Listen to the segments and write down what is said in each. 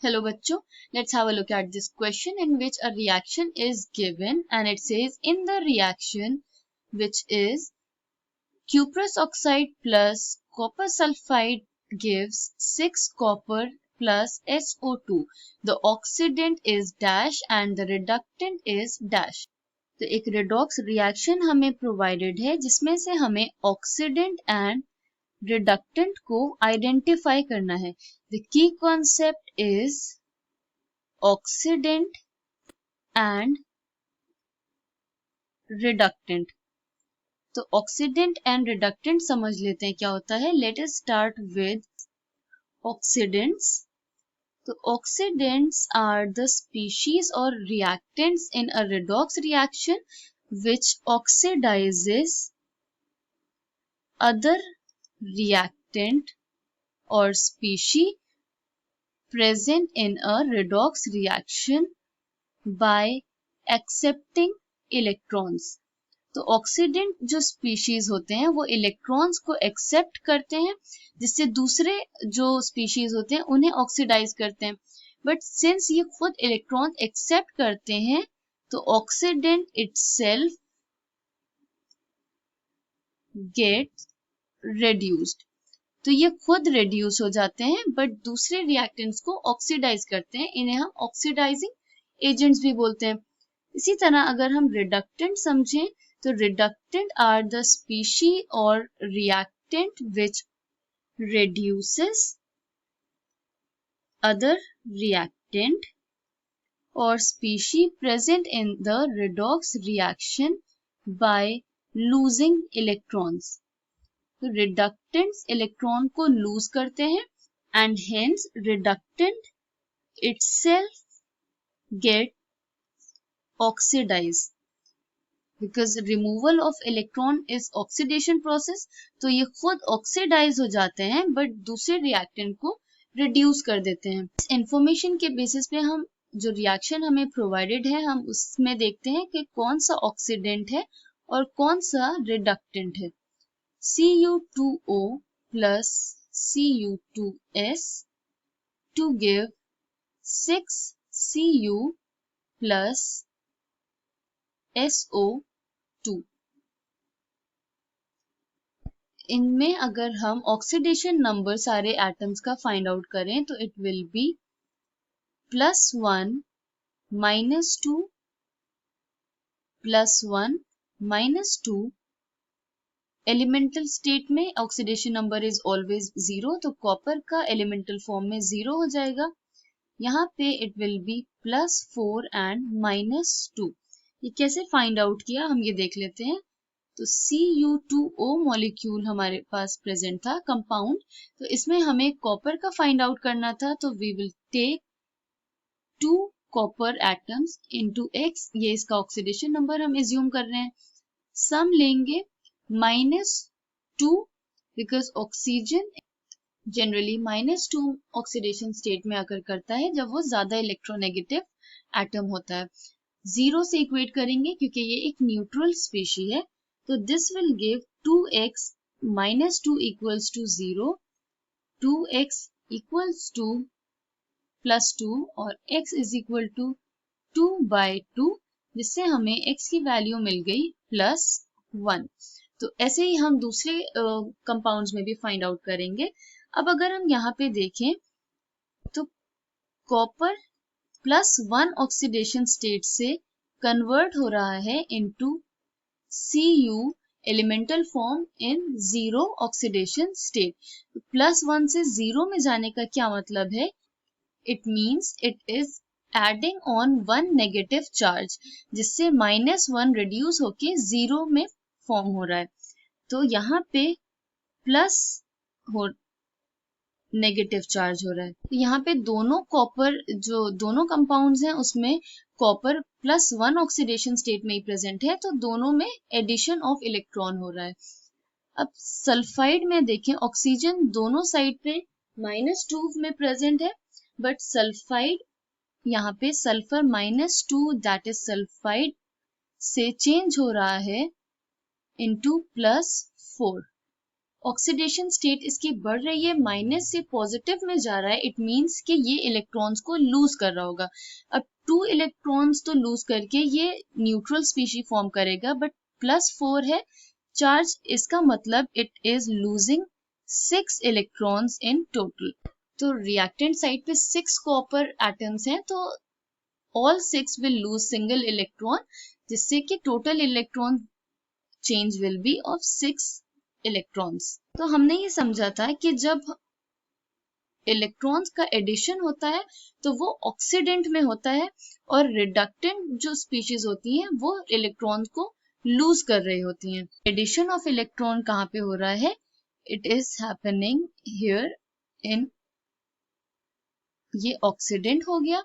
Hello bachcho, let's have a look at this question in which a reaction is given and it says in the reaction which is cuprous oxide plus copper sulfide gives 6 copper plus SO2. The oxidant is dash and the reductant is dash. तो एक redox reaction हमें provided है जिसमें से हमें oxidant and reductant को identify करना है. The key concept is oxidant and reductant. तो oxidant and reductant समझ लेते हैं क्या होता है. Let us start with oxidants. तो oxidants are the species or reactants in a redox reaction which oxidizes other reactant or species present in a redox reaction by accepting electrons. तो oxidant जो species होते हैं वो electrons को accept करते हैं जिससे दूसरे जो स्पीशीज होते हैं उन्हें ऑक्सीडाइज करते हैं. बट सिंस ये खुद इलेक्ट्रॉन एक्सेप्ट करते हैं तो ऑक्सीडेंट इटसेल्फ गेट रेड्यूस्ड. तो ये खुद रेड्यूस हो जाते हैं बट दूसरे रिएक्टेंट्स को ऑक्सीडाइज करते हैं. इन्हें हम ऑक्सीडाइजिंग एजेंट्स भी बोलते हैं. इसी तरह अगर हम रिडक्टेंट समझें तो रिडक्टेंट आर द स्पीशी और reactant which reduces other reactant or species present in the redox reaction by losing electrons. तो reductants इलेक्ट्रॉन को लूज करते हैं and hence reductant itself get oxidized. Because removal of electron is oxidation process, तो ये खुद oxidise हो जाते हैं बट दूसरे रिएक्टेंट को रिड्यूस कर देते हैं. इस इंफॉर्मेशन के बेसिस पे हम जो रिएक्शन हमें प्रोवाइडेड है हम उसमें देखते हैं कि कौन सा ऑक्सीडेंट है और कौन सा रिडक्टेंट है. Cu2O plus Cu2S to give 6Cu plus SO2. इनमें अगर हम ऑक्सीडेशन नंबर सारे एटम्स का फाइंड आउट करें तो it will be +1 -2 +1 -2. Elemental state में ऑक्सीडेशन नंबर इज ऑलवेज 0 तो कॉपर का एलिमेंटल फॉर्म में 0 हो जाएगा. यहाँ पे इट विल बी +4 एंड -2. ये कैसे फाइंड आउट किया हम ये देख लेते हैं. तो Cu2O मॉलिक्यूल हमारे पास प्रेजेंट था कंपाउंड. तो इसमें हमें कॉपर का फाइंड आउट करना था तो we will take 2 copper atoms into X. ये इसका ऑक्सीडेशन नंबर हम एज्यूम कर रहे हैं. सम लेंगे -2 because oxygen generally -2 oxidation state में आकर करता है जब वो ज्यादा इलेक्ट्रोनेगेटिव एटम होता है. 0 से इक्वेट करेंगे क्योंकि ये एक न्यूट्रल स्पीशी है. तो this will give 2x -2 equals to 0, 2x equals to +2 और x is equal to 2/2 जिससे हमें x की वैल्यू मिल गई +1. तो ऐसे ही हम दूसरे कंपाउंड्स में भी फाइंड आउट करेंगे. अब अगर हम यहाँ पे देखें तो कॉपर +1 ऑक्सीडेशन स्टेट से कन्वर्ट हो रहा है into Cu elemental form in 0 oxidation state. +1 से 0 में जाने का क्या मतलब है. It means it is adding on 1 negative charge जिससे -1 रिड्यूस होके 0 में फॉर्म हो रहा है. तो यहाँ पे प्लस हो नेगेटिव चार्ज हो रहा है. तो यहाँ पे दोनों कॉपर जो दोनों कंपाउंड्स हैं उसमें कॉपर +1 ऑक्सीडेशन स्टेट में ही प्रेजेंट है तो दोनों में एडिशन ऑफ इलेक्ट्रॉन हो रहा है. अब सल्फाइड में देखें ऑक्सीजन दोनों साइड पे -2 में प्रेजेंट है बट सल्फाइड यहाँ पे सल्फर -2 दैट इज सल्फाइड से चेंज हो रहा है इनटू +4 ऑक्सीडेशन स्टेट इसकी बढ़ रही है, माइनस से पॉजिटिव में जा रहा है, इट मीन्स कि ये इलेक्ट्रॉन्स को लूज कर रहा होगा। अब 2 इलेक्ट्रॉन्स तो लूज करके ये न्यूट्रल स्पीशी फॉर्म करेगा, बट +4 है चार्ज, इसका मतलब it is losing 6 electrons in total. तो रिएक्टेंट साइड पे 6 कॉपर एटम्स हैं, तो all 6 will lose single electron, जिससे कि total electron change will be of 6 electrons। तो हमने ये समझा था कि जब इलेक्ट्रॉन्स का एडिशन होता है तो वो ऑक्सीडेंट में होता है, और रिडक्टेंट जो स्पीशीज होती हैं वो इलेक्ट्रॉन को लूज कर रही होती हैं। एडिशन ऑफ इलेक्ट्रॉन कहाँ पे हो रहा है? It is happening here in, ये ऑक्सीडेंट हो गया,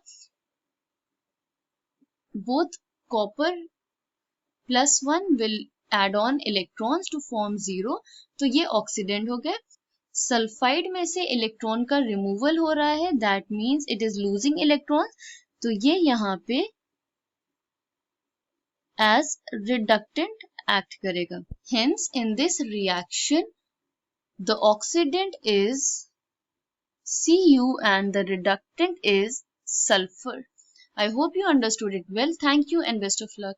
both copper +1 will add on electrons to form 0, तो ये ऑक्सीडेंट हो गए। सल्फाइड में से इलेक्ट्रॉन का रिमूवल हो रहा है, that means it is losing electron, तो ये यहाँ पे एज रिडक्टेंट एक्ट करेगा। Hence in this reaction the oxidant is Cu and the reductant is sulfur. I hope you understood it well. Thank you and best of luck.